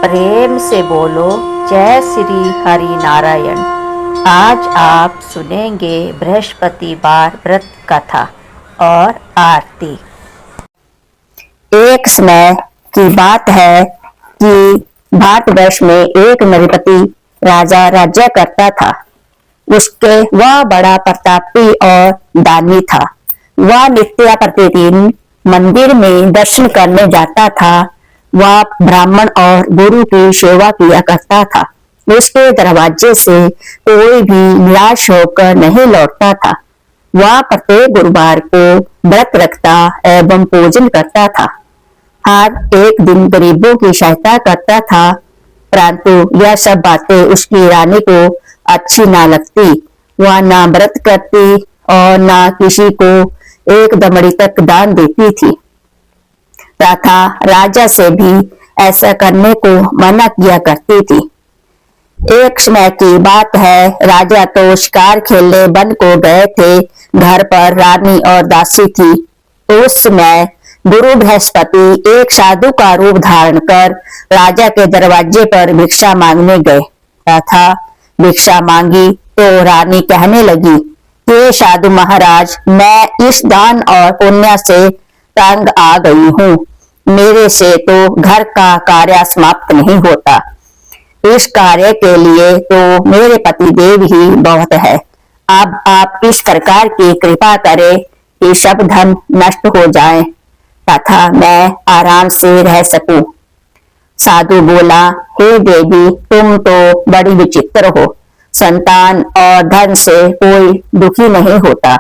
प्रेम से बोलो जय श्री हरि नारायण। आज आप सुनेंगे बृहस्पतिवार व्रत कथा और आरती। एक समय की बात है कि भारतवर्ष में एक नृपति राजा राज्य करता था। उसके वह बड़ा प्रतापी और दानी था। वह नित्य प्रतिदिन मंदिर में दर्शन करने जाता था। वह ब्राह्मण और गुरु की सेवा किया करता था। उसके दरवाजे से कोई भी निराश होकर नहीं लौटता था। वह प्रत्येक गुरुवार को व्रत रखता एवं पूजन करता था। हर एक दिन गरीबों की सहायता करता था, परंतु यह सब बातें उसकी रानी को अच्छी ना लगती। वह ना व्रत करती और ना किसी को एक दमड़ी तक दान देती थी तथा राजा से भी ऐसा करने को मना किया करती थी। एक समय की बात है, राजा तो शिकार खेलने वन को गए थे। घर पर रानी और दासी थी। उस समय गुरु बृहस्पति एक साधु का रूप धारण कर राजा के दरवाजे पर भिक्षा मांगने गए तथा भिक्षा मांगी तो रानी कहने लगी, हे साधु महाराज, मैं इस दान और पुण्य से तंग आ गई हूँ। मेरे से तो घर का कार्य समाप्त नहीं होता। इस कार्य के लिए तो मेरे पतिदेव ही बहुत है। अब आप इस प्रकार की कृपा करें कि सब धन नष्ट हो जाए तथा मैं आराम से रह सकूं। साधु बोला, हे देवी, तुम तो बड़ी विचित्र हो। संतान और धन से कोई दुखी नहीं होता,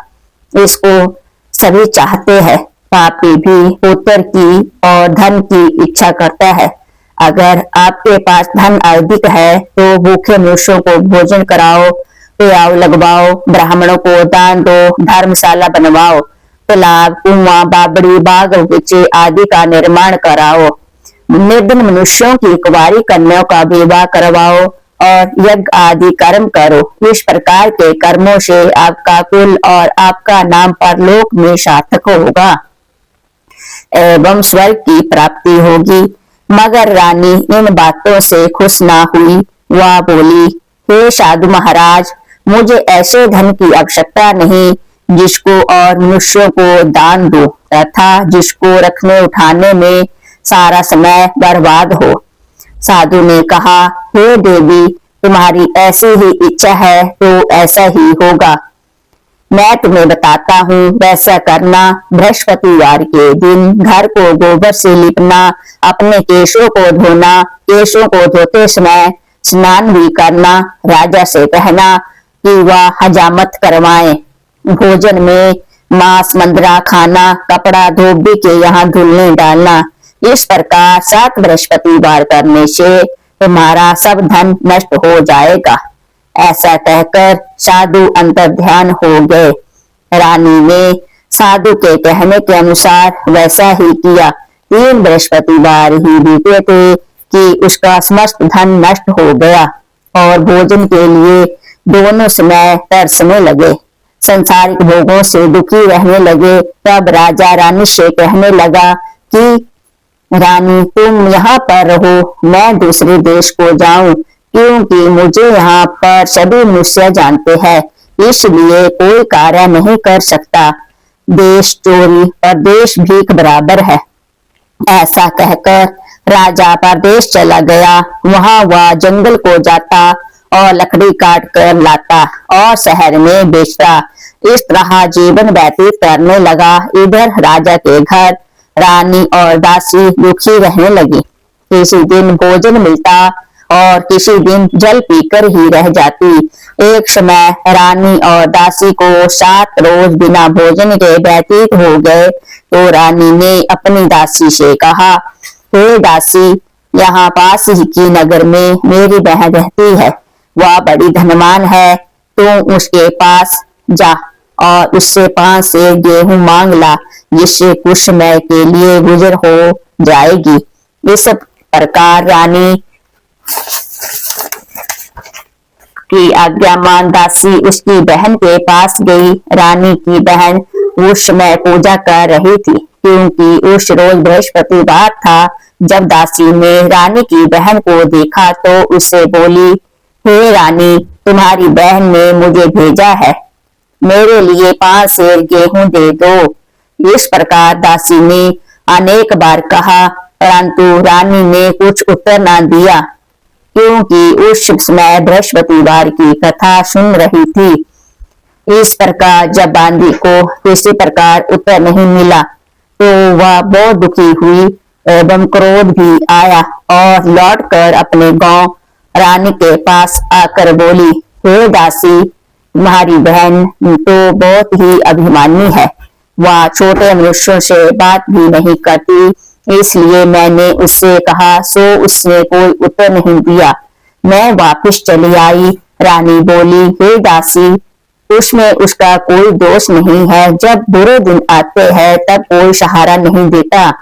इसको सभी चाहते हैं। पापी भी पुत्र की और धन की इच्छा करता है। अगर आपके पास धन अधिक है तो भूखे मनुष्यों को भोजन कराओ, पियाव लगवाओ, ब्राह्मणों को दान दो, धर्मशाला बनवाओ, तालाब, कुआं, बाबड़ी, बाग बगीचे आदि का निर्माण कराओ, निर्धन मनुष्यों की कुंवारी कन्याओं का विवाह करवाओ और यज्ञ आदि कर्म करो। इस प्रकार के कर्मों से आपका कुल और आपका नाम परलोक में सार्थक होगा एवं स्वर्ग की प्राप्ति होगी। मगर रानी इन बातों से खुश ना हुई। वह बोली, हे साधु महाराज, मुझे ऐसे धन की आवश्यकता नहीं जिसको और मनुष्यों को दान दो तथा जिसको रखने उठाने में सारा समय बर्बाद हो। साधु ने कहा, हे देवी, तुम्हारी ऐसी ही इच्छा है तो ऐसा ही होगा। मैं तुम्हें बताता हूँ, वैसा करना। बृहस्पतिवार के दिन घर को गोबर से लिपना, अपने केशों को धोना, केशों को धोते समय स्नान भी करना, राजा से कहना कि वह हजामत करवाएं, भोजन में मांस मंदरा खाना, कपड़ा धोबी के यहाँ धुलने डालना। इस प्रकार 7 बृहस्पतिवार करने से तुम्हारा सब धन नष्ट हो जाएगा। ऐसा कहकर साधु अंतर्ध्यान हो गए। रानी ने साधु के कहने के अनुसार वैसा ही किया। 3 बृहस्पतिवार ही बीते थे कि उसका समस्त धन नष्ट हो गया और भोजन के लिए दोनों समय तरसने लगे, संसारिक भोगों से दुखी रहने लगे। तब राजा रानी से कहने लगा कि रानी, तुम यहाँ पर रहो, मैं दूसरे देश को जाऊं, क्योंकि मुझे यहाँ पर सभी मनुष्य जानते हैं, इसलिए कोई कार्य नहीं कर सकता। देश चोरी परदेश भीख बराबर है। ऐसा कहकर राजा परदेश चला गया। वहां वह जंगल को जाता और लकड़ी काट कर लाता और शहर में बेचता। इस तरह जीवन व्यतीत करने लगा। इधर राजा के घर रानी और दासी दुखी रहने लगी। किसी दिन भोजन मिलता और किसी दिन जल पीकर ही रह जाती। एक समय रानी और दासी को 7 रोज बिना भोजन के व्यतीत हो गए तो रानी ने अपनी दासी से कहा, हे दासी, यहाँ पास ही की नगर में मेरी बहन रहती है। वह बड़ी धनवान है। तुम उसके पास जा और उससे 5 सेर गेहूं मांग ला, जिससे कुछ समय के लिए गुजर हो जाएगी। इस प्रकार रानी की आज्ञा मान दासी उसकी बहन के पास गई। रानी की बहन उस समय पूजा कर रही थी, क्योंकि उस रोज बृहस्पतिवार था। जब दासी ने रानी की बहन को देखा तो उससे बोली, हे रानी, तुम्हारी बहन ने मुझे भेजा है, मेरे लिए 5 सेर गेहूं दे दो। इस प्रकार दासी ने अनेक बार कहा, परंतु रानी ने कुछ उत्तर न दिया, क्योंकि उस समय बृहस्पतिवार की कथा सुन रही थी। इस प्रकार जब बांदी को किसी प्रकार उत्तर नहीं मिला तो वह बहुत दुखी हुई एवं क्रोध भी आया और लौटकर अपने गांव रानी के पास आकर बोली, हे दासी, तुम्हारी बहन तो बहुत ही अभिमानी है, वह छोटे मनुष्यों से बात भी नहीं करती, इसलिए मैंने उससे कहा सो उसने कोई उत्तर नहीं दिया। मैं वापस चली आई। रानी बोली, हे दासी, उसमें उसका कोई दोष नहीं है, जब बुरे दिन आते हैं तब कोई सहारा नहीं देता।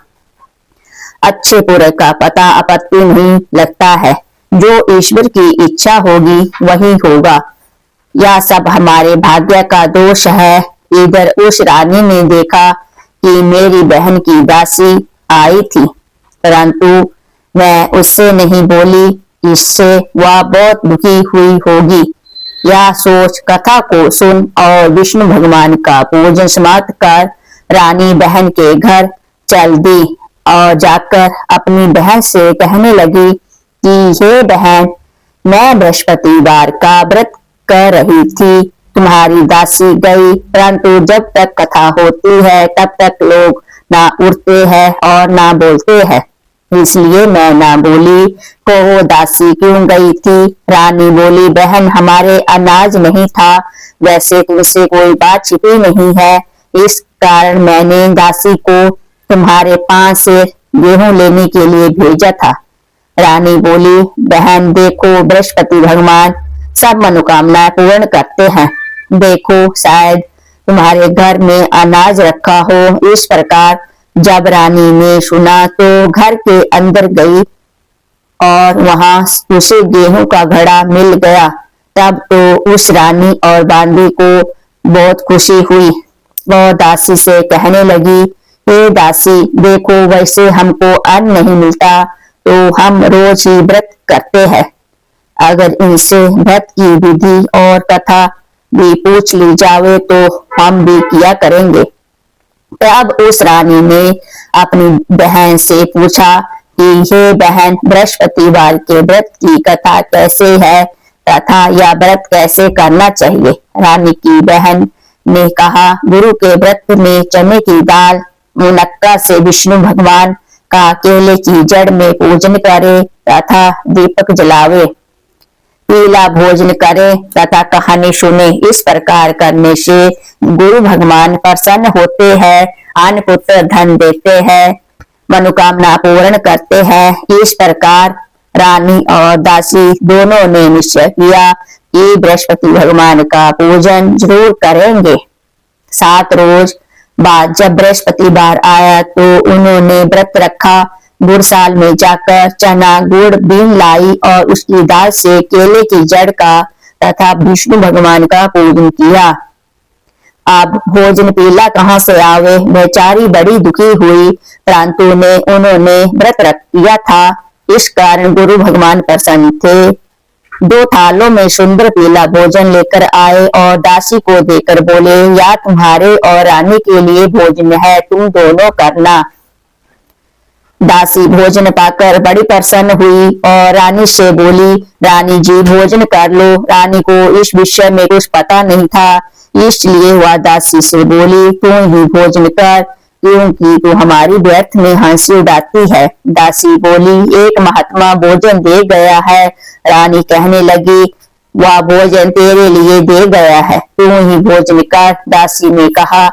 अच्छे बुरे का पता आपत्ति नहीं लगता है, जो ईश्वर की इच्छा होगी वही होगा। यह सब हमारे भाग्य का दोष है। इधर उस रानी ने देखा कि मेरी बहन की दासी आई थी, परंतु मैं उससे नहीं बोली, इससे वह बहुत दुखी हुई होगी। यह सोच कथा को सुन और विष्णु भगवान का पूजन समाप्त कर रानी बहन के घर चल दी और जाकर अपनी बहन से कहने लगी कि हे बहन, मैं बृहस्पतिवार का व्रत कर रही थी, तुम्हारी दासी गई, परंतु जब तक कथा होती है तब तक लोग ना उठते हैं और ना बोलते हैं, इसलिए मैं ना बोली। कहो दासी क्यों गई थी? रानी बोली, बहन, हमारे अनाज नहीं था, वैसे तुमसे कोई बात छिपी नहीं है, इस कारण मैंने दासी को तुम्हारे 5 सेर गेहूं लेने के लिए भेजा था। रानी बोली, बहन देखो, बृहस्पति भगवान सब मनोकामना पूर्ण करते हैं, देखो शायद तुम्हारे घर में अनाज रखा हो। इस प्रकार जब रानी ने सुना तो घर के अंदर गई और वहां उसे गेहूं का घड़ा मिल गया। तब तो उस रानी और बांदी को बहुत खुशी हुई। वह दासी से कहने लगी, हे दासी, देखो, वैसे हमको अन्न नहीं मिलता तो हम रोज ही व्रत करते हैं, अगर इनसे व्रत की विधि और कथा भी पूछ ली जावे तो हम भी किया करेंगे। तब उस रानी ने अपनी बहन से पूछा कि हे बहन, बृहस्पतिवार के व्रत की कथा कैसे है तथा यह व्रत कैसे करना चाहिए? रानी की बहन ने कहा, गुरु के व्रत में चने की दाल मुनक्का से विष्णु भगवान का केले की जड़ में पूजन करे तथा दीपक जलावे, पीला भोजन करे तथा कहानी सुने। इस प्रकार करने से गुरु भगवान प्रसन्न होते हैं, अन्न पुत्र धन देते हैं, मनोकामना पूर्ण करते हैं। इस प्रकार रानी और दासी दोनों ने निश्चय किया कि बृहस्पति भगवान का पूजन जरूर करेंगे। 7 रोज बाद जब बृहस्पतिवार आया तो उन्होंने व्रत रखा। गुड़साल में जाकर चना गुड़ बीन लाई और उसकी दाल से केले की जड़ का तथा विष्णु भगवान का पूजन किया। अब भोजन पीला कहाँ से आवे? बेचारी बड़ी दुखी हुई, परंतु उन्होंने व्रत रख किया था, इस कारण गुरु भगवान प्रसन्न थे। 2 थालों में सुंदर पीला भोजन लेकर आए और दासी को देकर बोले, या तुम्हारे और रानी के लिए भोजन है, तुम दोनों करना। दासी भोजन पाकर बड़ी प्रसन्न हुई और रानी से बोली, रानी जी भोजन कर लो। रानी को इस विषय में कुछ पता नहीं था, इसलिए वह दासी से बोली, तू ही भोजन कर, क्योंकि तू हमारी व्यर्थ में हंसी उड़ाती है। दासी बोली, एक महात्मा भोजन दे गया है। रानी कहने लगी, वह भोजन तेरे लिए दे गया है, तू ही भोजन कर। दासी ने कहा,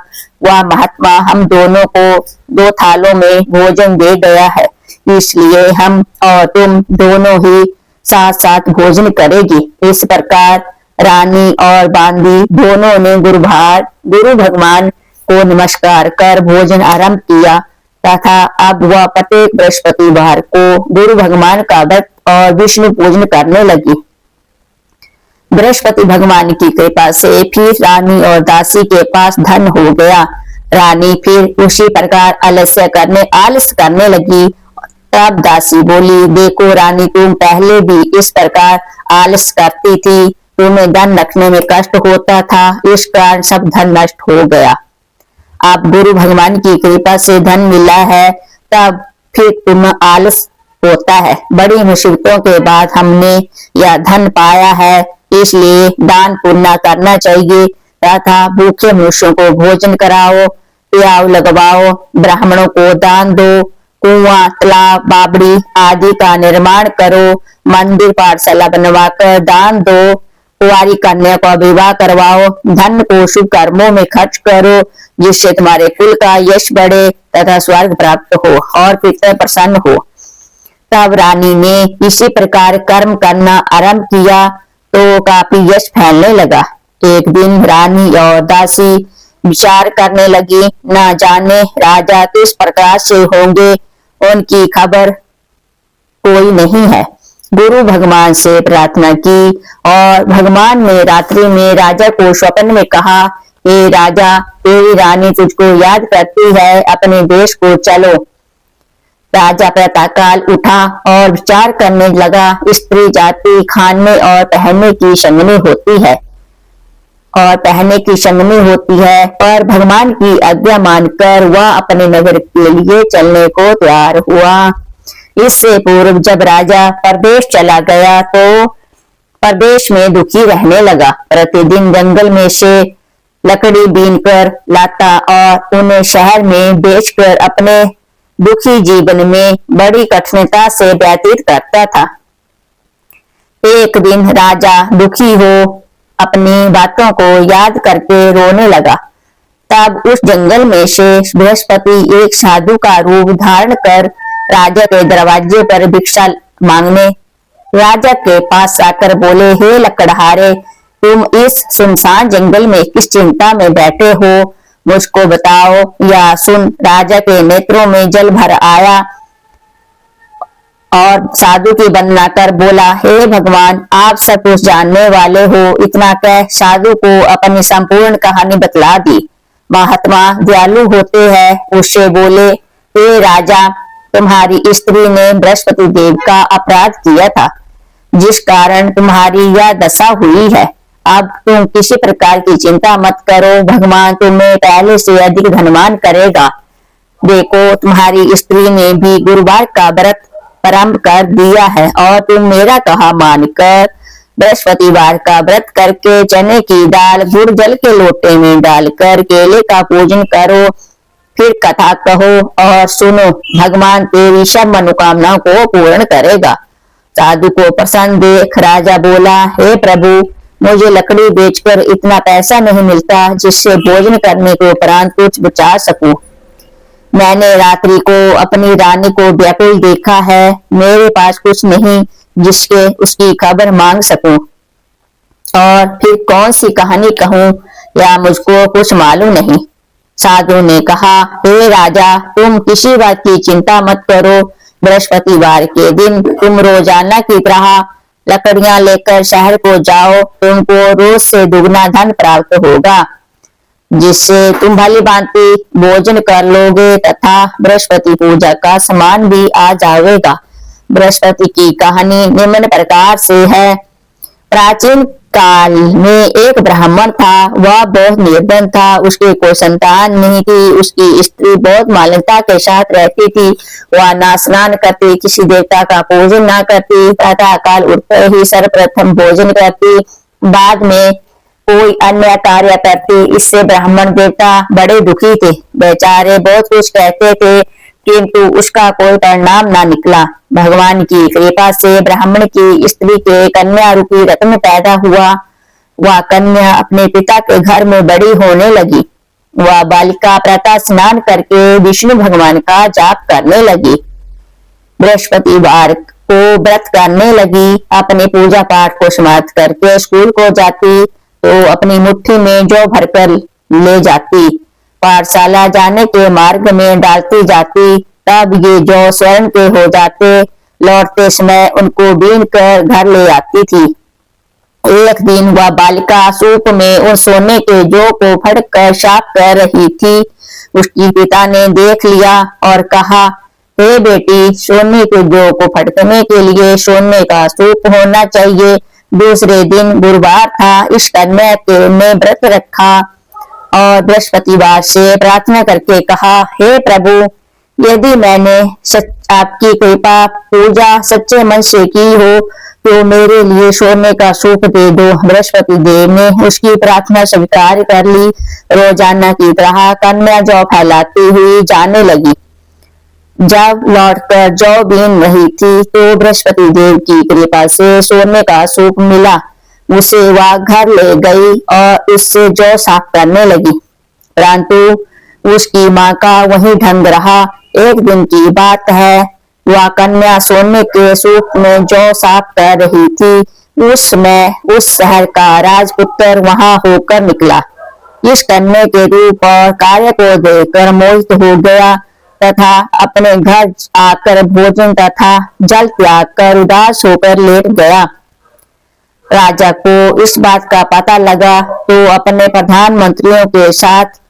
वह महात्मा हम दोनों को 2 थालों में भोजन दे गया है, इसलिए हम और तुम दोनों ही साथ साथ भोजन करेगी। इस प्रकार रानी और बांदी दोनों ने गुरु भगवान को नमस्कार कर भोजन आरंभ किया तथा अब वह प्रत्येक बृहस्पतिवार को गुरु भगवान का व्रत और विष्णु पूजन करने लगी। बृहस्पति भगवान की कृपा से फिर रानी और दासी के पास धन हो गया। रानी फिर उसी प्रकार आलस करने लगी। तब दासी बोली, देखो रानी, तुम पहले भी इस प्रकार आलस करती थी, तुम्हें धन रखने में कष्ट होता था, इस कारण सब धन नष्ट हो गया। अब गुरु भगवान की कृपा से धन मिला है, तब फिर तुम आलस होता है। बड़ी मुसीबतों के बाद हमने यह धन पाया है, इसलिए दान पुण्य करना चाहिए तथा भूखे मनुष्यों को भोजन कराओ, प्याव लगवाओ, ब्राह्मणों को दान दो, कुआं, तालाब, बावड़ी आदि का निर्माण करो, मंदिर पाठशाला बनवाकर दान दो, कुंवारी कन्या का विवाह करवाओ, धन को शुभ कर्मों में खर्च करो, जिससे तुम्हारे कुल का यश बढ़े तथा स्वर्ग प्राप्त हो और पिता प्रसन्न हो। तब रानी ने इसी प्रकार कर्म करना आरंभ किया तो काफी यश फैलने लगा। एक दिन रानी और दासी विचार करने लगी, न जाने राजा किस प्रकार से होंगे, उनकी खबर कोई नहीं है। गुरु भगवान से प्रार्थना की और भगवान ने रात्रि में राजा को स्वप्न में कहा, हे राजा, तेरी रानी तुझको याद करती है, अपने देश को चलो। राजा प्रातःकाल उठा और विचार करने लगा, स्त्री जाति खाने और पहनने की संगनी होती है पर भगवान की आज्ञा मानकर वह अपने नगर के लिए चलने को तैयार हुआ। इससे पूर्व जब राजा परदेश चला गया तो परदेश में दुखी रहने लगा। प्रतिदिन जंगल में से लकड़ी बीनकर लाता और उन्हें शहर में बेचकर अपने दुखी जीवन में बड़ी कठिनता से व्यतीत करता था। एक दिन राजा दुखी हो अपनी बातों को याद करके रोने लगा। तब उस जंगल में से बृहस्पति एक साधु का रूप धारण कर राजा के दरवाजे पर भिक्षा मांगने राजा के पास आकर बोले, हे लकड़हारे, तुम इस सुनसान जंगल में किस चिंता में बैठे हो, मुझको बताओ। या सुन राजा के नेत्रों में जल भर आया और साधु की वंदना कर बोला, हे भगवान, आप सब कुछ जानने वाले हो। इतना कह साधु को अपनी संपूर्ण कहानी बतला दी। महात्मा दयालु होते हैं, उससे बोले, हे राजा, तुम्हारी स्त्री ने बृहस्पति देव का अपराध किया था, जिस कारण तुम्हारी यह दशा हुई है। अब तुम किसी प्रकार की चिंता मत करो, भगवान तुम्हें पहले से अधिक धनवान करेगा। देखो, तुम्हारी स्त्री ने भी गुरुवार का व्रत प्रारंभ कर दिया है और तुम मेरा कहा मानकर बृहस्पतिवार का व्रत करके चने की दाल गुड़ जल के लोटे में डालकर केले का पूजन करो। फिर कथा कहो और सुनो, भगवान तेरी सब मनोकामनाओं को पूर्ण करेगा। साधु को प्रसन्न देख राजा बोला, हे प्रभु, मुझे लकड़ी बेचकर इतना पैसा नहीं मिलता जिससे भोजन करने के उपरांत कुछ बचा सकूं। मैंने रात्रि को अपनी रानी को व्याकुल देखा है, मेरे पास कुछ नहीं जिसके उसकी खबर मांग सकूं। और फिर कौन सी कहानी कहूं या मुझको कुछ मालूम नहीं। साधु ने कहा, हे राजा, तुम किसी बात की चिंता मत करो। बृहस्पतिवार के दिन तुम रोजाना की तरह लकड़ियां लेकर शहर को जाओ, तुमको रोज से दुगना धन प्राप्त होगा, जिससे तुम भली भांति भोजन कर लोगे तथा बृहस्पति पूजा का सामान भी आ जाएगा। बृहस्पति की कहानी निम्न प्रकार से है। प्राचीन काल में एक ब्राह्मण था, वह बहुत निर्धन था, उसकी कोई संतान नहीं थी। उसकी स्त्री बहुत मालिनता के साथ रहती थी। वह ना स्नान करती, किसी देवता का पूजन न करती, प्रातः काल उठते ही सर्वप्रथम भोजन करती, बाद में कोई अन्य कार्य करती। इससे ब्राह्मण देवता बड़े दुखी थे। बेचारे बहुत कुछ कहते थे, किंतु उसका कोई परिणाम न निकला। भगवान की कृपा से ब्राह्मण की स्त्री के कन्या रूपी रत्न पैदा हुआ। वह कन्या अपने पिता के घर में बड़ी होने लगी। वह बालिका प्रातः स्नान करके विष्णु भगवान का जाप करने लगी। बृहस्पतिवार को व्रत करने लगी। अपने पूजा पाठ को समाप्त करके स्कूल को जाती तो अपनी मुट्ठी में जौ भरकर ले जाती। पाठशाला जाने के मार्ग में डालती जाती, तब ये जौ स्वर्ण के हो जाते। लौटते समय उनको बीन कर घर ले आती थी। एक दिन वह बालिका सूप में उस सोने के जौ को फटकर साफ कर रही थी। उसकी पिता ने देख लिया और कहा, हे बेटी, सोने के जौ को फटकने के लिए सोने का सूप होना चाहिए। दूसरे दिन गुरुवार था। इस कन्या ने व्रत रखा और बृहस्पतिवार से प्रार्थना करके कहा, हे प्रभु, यदि मैंने आपकी कृपा पूजा सच्चे मन से की हो तो मेरे लिए सोने का सूप दे दो। बृहस्पति देव ने उसकी प्रार्थना स्वीकार कर ली। रोजाना की तरह कन्या जौ फैलाती हुई जाने लगी। जब लौटकर जौ बीन रही थी तो बृहस्पति देव की कृपा से सोने का सूप मिला। उसे वह घर ले गई और उससे जौ साफ करने लगी, परंतु उसकी माँ का वही ढंग रहा। एक दिन की बात है, वह कन्या सोने के सूप में जौ साफ कर रही थी। उस समय उस शहर का राजपुत्र वहां होकर निकला। इस कन्या के रूप और कार्य को देखकर मोहित हो गया तथा अपने घर आकर भोजन तथा जल त्याग कर उदास होकर लेट गया। राजा को इस बात का पता लगा तो अपने प्रधानमंत्रियों के साथ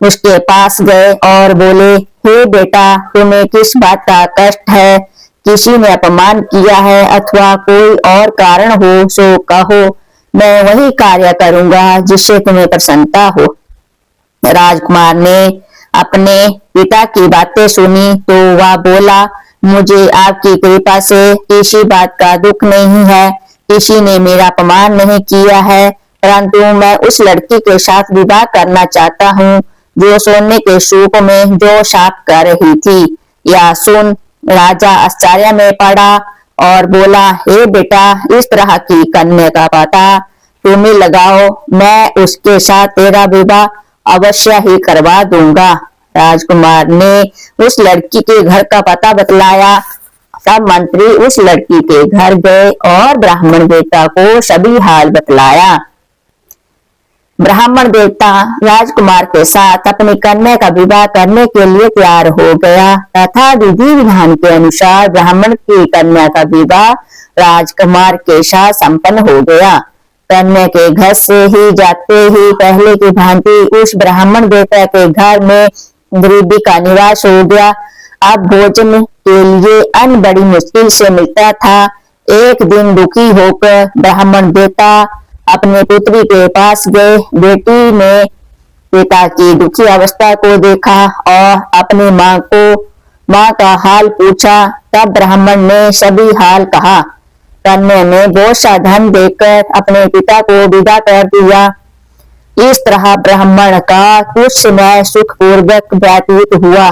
उसके पास गए और बोले, हे बेटा, तुम्हें किस बात का कष्ट है? किसी ने अपमान किया है अथवा कोई और कारण हो सो कहो, मैं वही कार्य करूंगा जिससे तुम्हें प्रसन्नता हो। राजकुमार ने अपने पिता की बातें सुनी तो वह बोला, मुझे आपकी कृपा से किसी बात का दुख नहीं है। किसी ने मेरा अपमान नहीं किया है, परंतु मैं उस लड़की के साथ विवाह करना चाहता हूँ जो सोने के सूप में जौ साफ कर रही थी। यह सुन राजा आश्चर्य में पड़ा और बोला, हे बेटा, इस तरह की कन्या का पता तुम्हें लगाओ, मैं उसके साथ तेरा विवाह अवश्य ही करवा दूंगा। राजकुमार ने उस लड़की के घर का पता बतलाया। सब मंत्री उस लड़की के घर गए और ब्राह्मण देवता को सभी हाल बतलाया। ब्राह्मण देवता राजकुमार के साथ अपनी कन्या का विवाह करने के लिए तैयार हो गया तथा विधि विधान के अनुसार ब्राह्मण की कन्या का विवाह राजकुमार के साथ संपन्न हो गया। कन्या के घर से ही जाते ही पहले की भांति उस ब्राह्मण देवता के घर में गरीबी का निवास हो गया। अब भोजन के लिए अन्न बड़ी मुश्किल से मिलता था। एक दिन दुखी होकर ब्राह्मण देवता अपने पुत्री के पास गए। बेटी ने पिता की दुखी अवस्था को देखा और अपनी माँ का हाल पूछा। तब ब्राह्मण ने सभी हाल कहा। कन्या ने बहुत सा धन देकर अपने पिता को विदा कर दिया। इस तरह ब्राह्मण का कुछ समय सुखपूर्वक व्यतीत हुआ।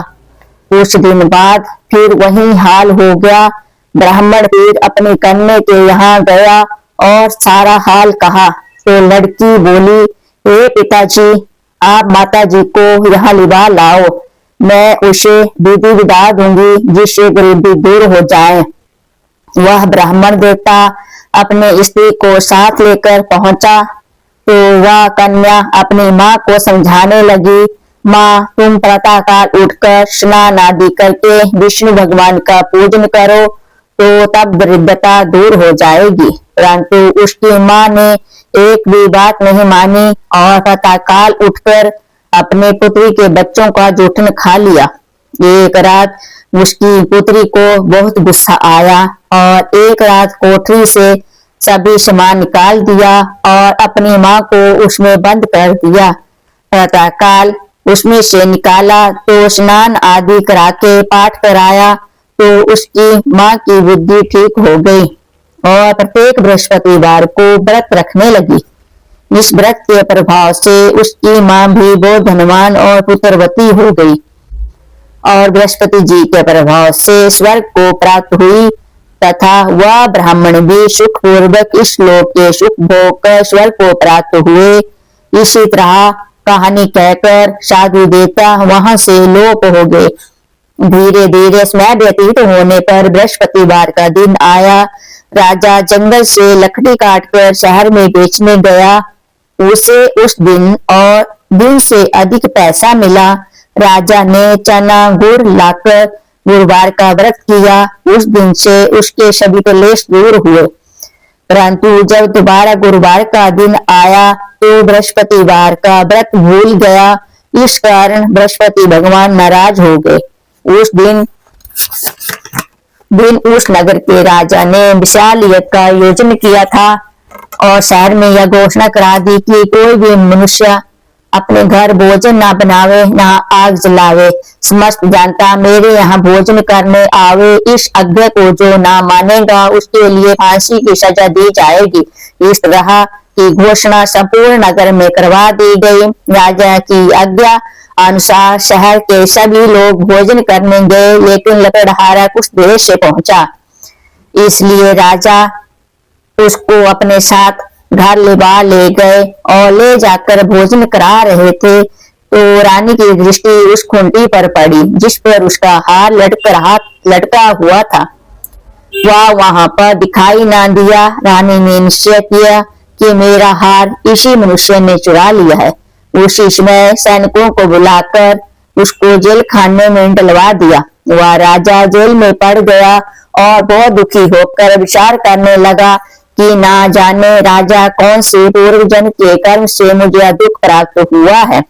कुछ दिन बाद फिर वही हाल हो गया। ब्राह्मण फिर अपनी कन्या के यहाँ गया और सारा हाल कहा तो लड़की बोली, हे पिताजी, आप माताजी को यहाँ लिवा लाओ, मैं उसे विधि विदा दूंगी जिससे गरीबी दूर हो जाए। वह ब्राह्मण देवता अपने स्त्री को साथ लेकर पहुंचा तो वह कन्या अपनी माँ को समझाने लगी, माँ, तुम प्रातःकाल उठकर स्नान आदि करके विष्णु भगवान का पूजन करो तो तब दरिद्रता दूर हो जाएगी। परंतु उसकी माँ ने एक भी बात नहीं मानी और प्रातःकाल उठकर अपने पुत्री के बच्चों का जूठन खा लिया। एक रात उसकी पुत्री को बहुत गुस्सा आया और एक रात कोठरी से सभी सामान निकाल दिया और अपनी माँ को उसमें बंद कर दिया। प्रातःकाल उसमें से निकाला तो स्नान आदि करा के पाठ कराया तो उसकी माँ की बुद्धि ठीक हो गई और प्रत्येक बृहस्पतिवार को व्रत रखने लगी। इस व्रत के प्रभाव से उसकी माँ भी बहुत धनवान और पुत्रवती हो गई और बृहस्पति जी के प्रभाव से स्वर्ग को प्राप्त हुई तथा वह ब्राह्मण भी सुख पूर्वक इस लोक के सुख भोग कर स्वर्ग को प्राप्त हुए। इसी तरह कहानी कहकर साधु देवता वहां से लोप हो गए। धीरे धीरे समय व्यतीत होने पर बृहस्पतिवार का दिन आया। राजा जंगल से लकड़ी काटकर शहर में बेचने गया। उसे उस दिन और दिन से अधिक पैसा मिला। राजा ने चना गुड़ लाकर गुरुवार का व्रत किया। उस दिन से उसके सभी क्लेश दूर हुए। परंतु जब दोबारा गुरुवार का दिन आया तो बृहस्पतिवार का व्रत भूल गया। इस कारण बृहस्पति भगवान नाराज हो गए। उस दिन उस नगर के राजा ने विशाल यज्ञ का आयोजन किया था और शहर में यह घोषणा करा दी कि कोई भी मनुष्य अपने घर भोजन ना बनावे, ना आग जलावे। समस्त जनता मेरे यहाँ भोजन करने आवे। इस आज्ञा को जो ना मानेगा उसके लिए फांसी की सजा दी जाएगी। इस तरह की घोषणा संपूर्ण नगर में करवा दी गई। राजा की आज्ञा अनुसार शहर के सभी लोग भोजन करने गए, लेकिन लकड़हारा कुछ देर से पहुंचा, इसलिए राजा उसको अपने साथ घर ले गए और ले जाकर भोजन करा रहे थे तो रानी की दृष्टि उस खूंटी पर पड़ी जिस पर उसका हार लटका हुआ था। वह वहां पर दिखाई ना दिया। रानी ने निश्चय किया कि मेरा हार इसी मनुष्य ने चुरा लिया है। उसी समय सैनिकों को बुलाकर उसको जेल खाने में डलवा दिया। वह राजा जेल में पड़ गया और बहुत दुखी होकर विचार करने लगा कि ना जाने राजा कौन से पूर्व जन्म के कर्म से मुझे दुख प्राप्त हुआ है।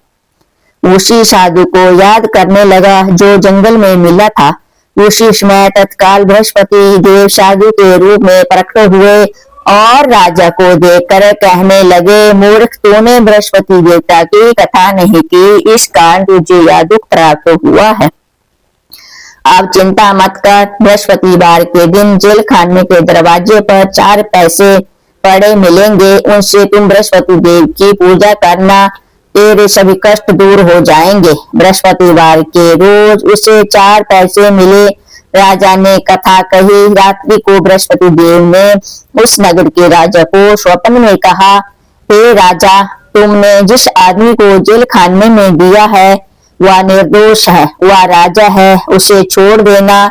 उसी साधु को याद करने लगा जो जंगल में मिला था। उसी समय तत्काल बृहस्पति देव साधु के रूप में प्रकट हुए और राजा को देखकर कहने लगे, मूर्ख, तूने बृहस्पति देवता की कथा नहीं की, इस कारण तुझे यह दुख प्राप्त हुआ है। अब चिंता मत कर। बृहस्पतिवार के दिन जेल खाने के दरवाजे पर 4 पैसे पड़े मिलेंगे, उनसे तुम बृहस्पति देव की पूजा करना, तेरे सभी कष्ट दूर हो जाएंगे। बृहस्पतिवार के रोज उसे 4 पैसे मिले। राजा ने कथा कही। रात्रि को बृहस्पति देव ने उस नगर के राजा को स्वप्न में कहा, हे राजा, तुमने जिस आदमी को जेल खाने में दिया है वह निर्दोष है, वह राजा है, उसे छोड़ देना।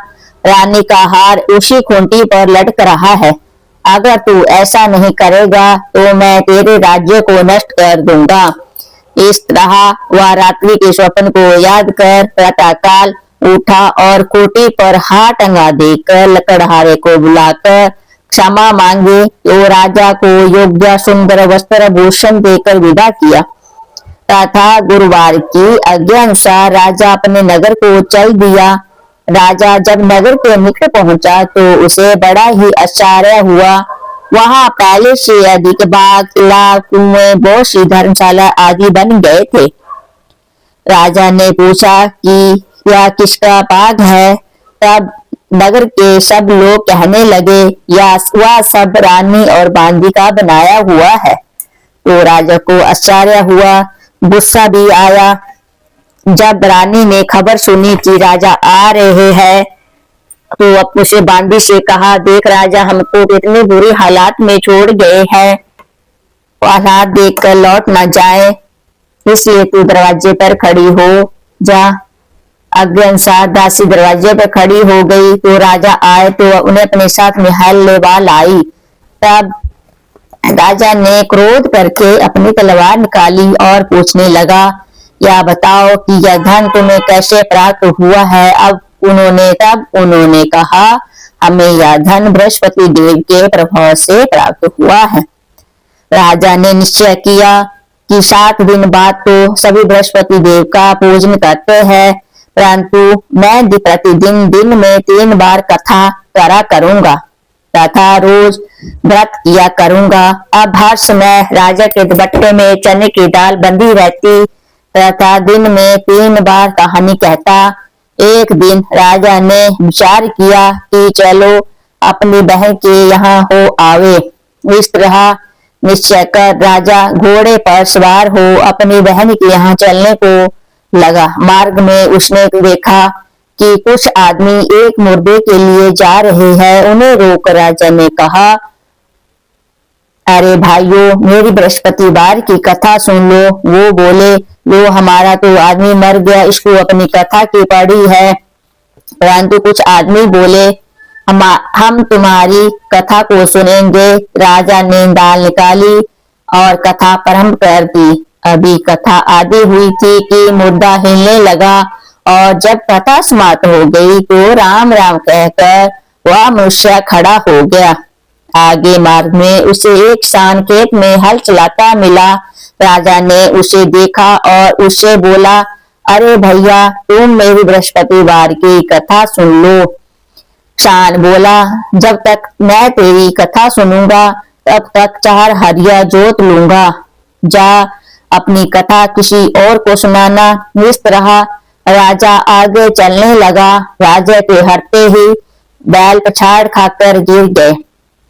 रानी का हार उसी खूंटी पर लटक रहा है। अगर तू ऐसा नहीं करेगा तो मैं तेरे राज्य को नष्ट कर दूंगा। इस तरह वह रात्रि के स्वप्न को याद कर प्रातःकाल उठा और खूंटी पर हाथ टंगा देकर लकड़हारे को बुलाकर क्षमा मांगी तो राजा को योग्य सुंदर वस्त्र भूषण देकर विदा किया तथा गुरुवार की आज्ञा अनुसार राजा अपने नगर को चल दिया। राजा जब नगर के निकट पहुंचा तो उसे बड़ा ही आश्चर्य हुआ। वहां पहले से अधिक बाग, तालाब, कुएं, बहुत सी धर्मशाला आदि बन गए थे। राजा ने पूछा कि यह किसका बाग है? तब नगर के सब लोग कहने लगे, वह सब रानी और बांदी का बनाया हुआ है। तो राजा को आश्चर्य हुआ, गुस्सा भी आया। जब रानी ने खबर सुनी कि राजा आ रहे हैं तो अब उसे बांदी से कहा, देख राजा हमको कितने बुरे हालात में छोड़ गए हैं, हालात देखकर लौट न जाए, इसलिए तू दरवाजे पर खड़ी हो जा। आज्ञा अनुसार दासी दरवाजे पर खड़ी हो गई तो राजा आए तो उन्हें अपने साथ महल लेवा लाई। तब राजा ने क्रोध करके अपनी तलवार निकाली और पूछने लगा, या बताओ कि यह धन तुम्हें कैसे प्राप्त हुआ है? तब उन्होंने कहा, हमें यह धन बृहस्पति देव के प्रभाव से प्राप्त हुआ है। राजा ने निश्चय किया कि 7 दिन बाद तो सभी बृहस्पति देव का पूजन करते हैं, परंतु मैं प्रतिदिन दिन में 3 बार कथा करा करूंगा तथा रोज व्रत किया करूंगा। अब हर समय राजा के दुपट्टे में चने की दाल बंधी रहती तथा दिन में 3 बार कहानी कहता। एक दिन राजा ने विचार किया कि चलो अपनी बहन के यहाँ हो आवे। इस तरह निश्चय कर राजा घोड़े पर सवार हो अपनी बहन के यहाँ चलने को लगा। मार्ग में उसने देखा कि कुछ आदमी एक मुर्दे के लिए जा रहे हैं। उन्हें रोक राजा ने कहा, अरे भाइयों, मेरी बृहस्पतिवार की कथा सुन लो। वो बोले, लो हमारा तो आदमी मर गया, इसको अपनी कथा की पड़ी है। परंतु कुछ आदमी बोले, हम तुम्हारी कथा को सुनेंगे। राजा ने दाल निकाली और कथा प्रारंभ कर दी। अभी कथा आधी हुई थी कि मुर्दा हिलने लगा और जब कथा समाप्त हो गई तो राम राम कहकर वह मनुष्य खड़ा हो गया। आगे मार्ग में उसे एक किसान खेत में हल चलाता मिला। राजा ने उसे देखा और उससे बोला, अरे भैया, तुम मेरी बृहस्पतिवार की कथा सुन लो। किसान बोला, जब तक मैं तेरी कथा सुनूंगा तब तक 4 हरिया जोत लूंगा। जा अपनी कथा किसी और को सुनाना। इस तरह राजा आगे चलने लगा। राजा के हटते ही बैल पछाड़ खाकर गिर गए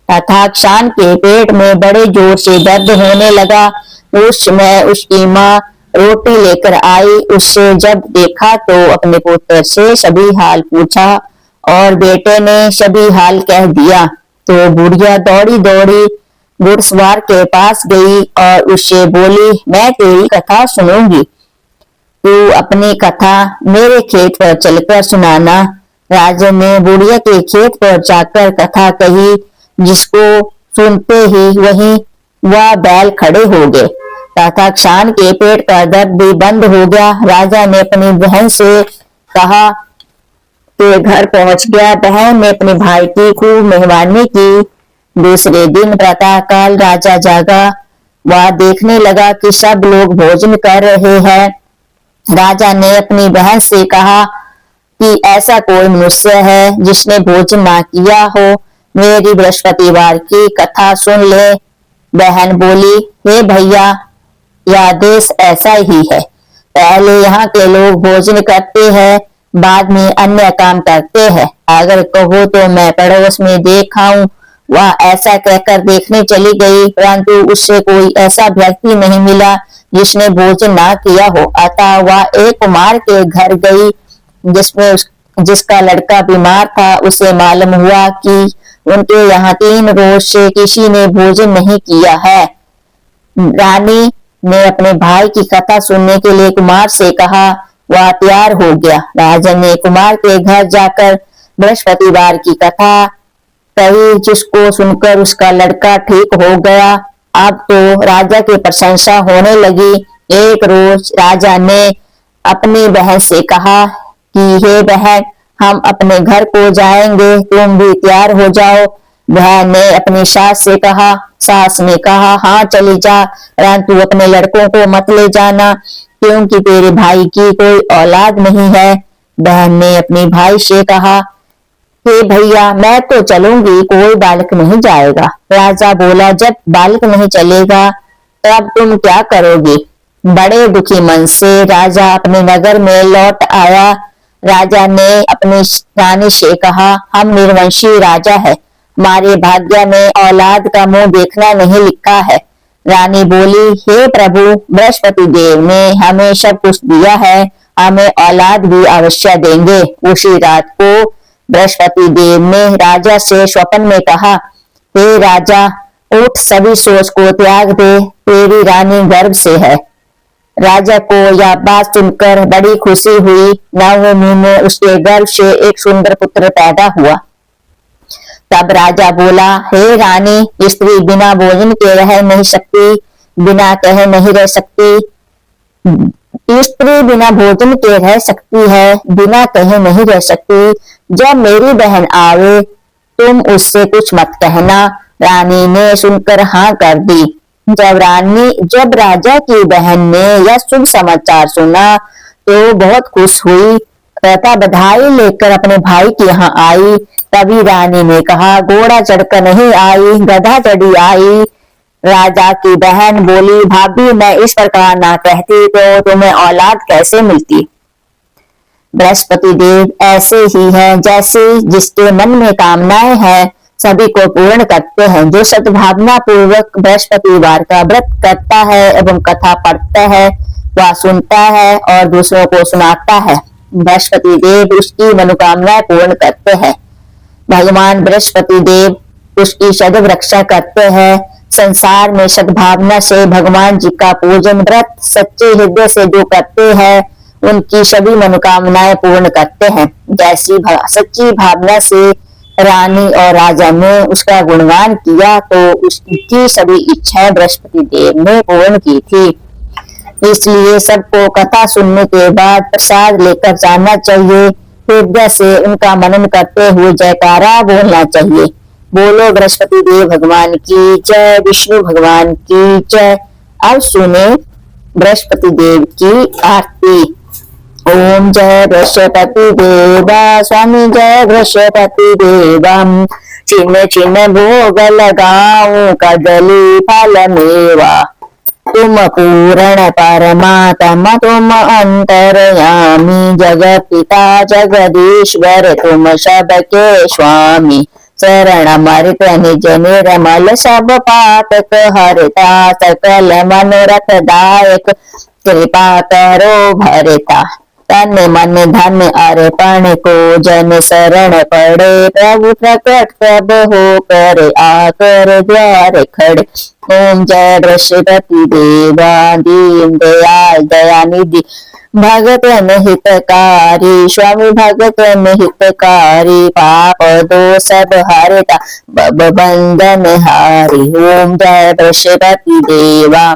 तथा किसान के पेट में बड़े जोर से दर्द होने लगा। उस समय उसकी माँ रोटी लेकर आई। उससे जब देखा तो अपने पुत्र से सभी हाल पूछा और बेटे ने सभी हाल कह दिया। तो बुढ़िया दौड़ी दौड़ी घुड़सवार के पास गई और उससे बोली, मैं तेरी कथा सुनूंगी, तू अपनी कथा मेरे खेत पर चलकर सुनाना। राजा ने बुढ़िया के खेत पर जाकर कथा कही, जिसको सुनते ही वहीं वह बैल खड़े हो गए तथा किसान के पेट का दर्द भी बंद हो गया। राजा ने अपनी बहन से कहा कि घर पहुंच गया। बहन ने अपने भाई की खूब मेहरबानी की। दूसरे दिन प्रातःकाल राजा जागा। वह देखने लगा कि सब लोग भोजन कर रहे हैं। राजा ने अपनी बहन से कहा कि ऐसा कोई मनुष्य है जिसने भोजन ना किया हो, मेरी बृहस्पतिवार की कथा सुन ले। बहन बोली, हे भैया, यह देश ऐसा ही है। पहले यहाँ के लोग भोजन करते हैं, बाद में अन्य काम करते हैं। अगर कहो तो मैं पड़ोस में देख आऊं। वह ऐसा कहकर देखने चली गई, परंतु उससे कोई ऐसा व्यक्ति नहीं मिला जिसने भोजन ना किया हो। अतः वह एक कुमार के घर गई जिसका लड़का बीमार था। उसे मालूम हुआ कि उनके यहाँ 3 रोज से किसी ने भोजन नहीं किया है। रानी ने अपने भाई की कथा सुनने के लिए कुमार से कहा। वह तैयार हो गया। राजा ने कुमार के घर जाकर बृहस्पतिवार की कथा कही, जिसको सुनकर उसका लड़का ठीक हो गया। अब तो राजा की प्रशंसा होने लगी। एक रोज राजा ने अपनी बहन से कहा कि हे बहन, हम अपने घर को जाएंगे, तुम भी तैयार हो जाओ। बहन ने अपनी सास से कहा। सास ने कहा, हाँ चली जा, परंतु अपने लड़कों को मत ले जाना, क्योंकि तेरे भाई की कोई औलाद नहीं है। बहन ने अपने भाई से कहा, हे भैया, मैं तो चलूंगी, कोई बालक नहीं जाएगा। राजा बोला, जब बालक नहीं चलेगा तब तुम क्या करोगे? बड़े दुखी मन से राजा अपने नगर में लौट आया। राजा ने अपनी रानी से कहा, हम निर्वंशी राजा है, हमारे भाग्य में औलाद का मुंह देखना नहीं लिखा है। रानी बोली, हे प्रभु, बृहस्पति देव ने हमें सब कुछ दिया है, हमें औलाद भी अवश्य देंगे। उसी रात को बृहस्पति देव ने राजा से स्वप्न में कहा, हे राजा, उठ, सभी सोच को त्याग दे, तेरी रानी गर्भ से है। राजा को यह बात सुनकर बड़ी खुशी हुई। 9वें महीने उसके गर्भ से एक सुंदर पुत्र पैदा हुआ। तब राजा बोला, हे रानी, स्त्री बिना भोजन के रह नहीं सकती, बिना कहे नहीं रह सकती। स्त्री बिना भोजन के रह सकती है, बिना कहे नहीं रह सकती। जब मेरी बहन आवे तुम उससे कुछ मत कहना। रानी ने सुनकर हाँ कर दी। जब राजा की बहन ने यह शुभ समाचार सुना तो बहुत खुश हुई तथा बधाई लेकर अपने भाई के यहाँ आई। तभी रानी ने कहा, घोड़ा चढ़कर नहीं आई, गधा चढ़ी आई। राजा की बहन बोली, भाभी, मैं इस प्रकार ना कहती तो तुम्हें औलाद कैसे मिलती? बृहस्पति देव ऐसे ही है, जैसे जिसके मन में कामनाएं हैं सभी को पूर्ण करते हैं। जो सद्भावना पूर्वक बृहस्पतिवार का व्रत करता है एवं कथा पढ़ता है, वह सुनता है और दूसरों को सुनाता है। बृहस्पति देव उसकी मनोकामनाएं पूर्ण करते हैं। भगवान बृहस्पति देव उसकी सदैव रक्षा करते हैं। संसार में सद्भावना से भगवान जी का पूजन व्रत सच्चे हृदय से जो करते हैं, उनकी सभी मनोकामनाएं पूर्ण करते हैं। जैसी सच्ची भावना से रानी और राजा ने उसका गुणगान किया तो उसकी सभी इच्छाएं बृहस्पति देव ने पूर्ण की थी। इसलिए सबको कथा सुनने के बाद प्रसाद लेकर जाना चाहिए। हृदय से उनका मनन करते हुए जयकारा बोलना चाहिए। बोलो बृहस्पति देव भगवान की जय, विष्णु भगवान की जय। अब सुने बृहस्पति देव की आरती। ओम जय बृहस्पति देवा स्वामी, जय बृहस्पति देवा। चिन्ह चिन्ह भोग लगाऊं कदली फल मेवा। तुम पूर्ण परमात्मा तुम अंतर्यामी, जगत पिता जगदीश्वर तुम सबके स्वामी। शरण मृत निज निर्मल सब पातक हरता, सकल मनोरथ दायक कृपा करो भरता। तन मन धन अर्पण को जन शरण पड़े, प्रभु प्रकट सब हो कर आकर द्वार खड़े। ओम जय बृहस्पति देवा दीन दयाल दयानिधि, भगतन हितकारी स्वामी भगतन हितकारी। पाप दोष सब हरता भव बंधन हारी। ओम जय बृहस्पति देवा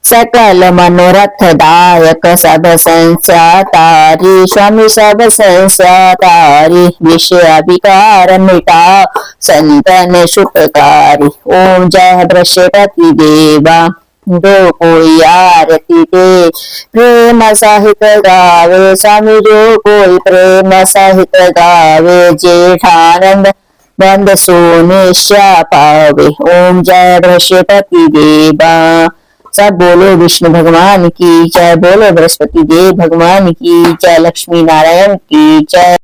सकल मनोरथ दायक, सब संस्यातारी स्वामी सब संस्यातारी। विषय विकार मिटाओ संतन सुखकारी। ओम जय बृहस्पति देवा जो कोई आरती दे प्रेम सहित गावे, स्वामी जो कोई प्रेम सहित गावे, जेठानंद बंद सोनिश्या पावे। ओम जय बृहस्पति देवा। सब बोलो विष्णु भगवान की जय, बोलो बृहस्पति देव भगवान की जय, लक्ष्मी नारायण की जय।